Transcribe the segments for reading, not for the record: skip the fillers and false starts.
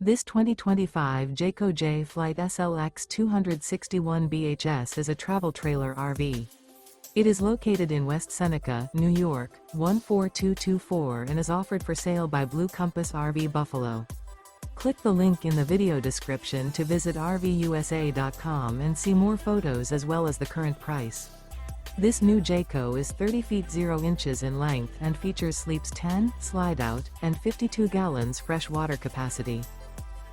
This 2025 Jayco Jay Flight SLX 261 BHS is a travel trailer RV. It is located in West Seneca, New York, 14224 and is offered for sale by Blue Compass RV Buffalo. Click the link in the video description to visit RVUSA.com and see more photos as well as the current price. This new Jayco is 30 feet 0 inches in length and features sleeps 10, Slideout, and 52 gallons fresh water capacity.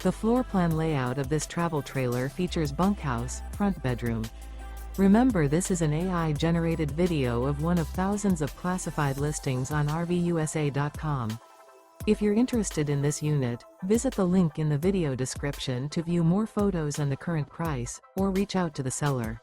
The floor plan layout of this travel trailer features bunkhouse, front bedroom. Remember, this is an AI-generated video of one of thousands of classified listings on RVUSA.com. If you're interested in this unit, visit the link in the video description to view more photos and the current price, or reach out to the seller.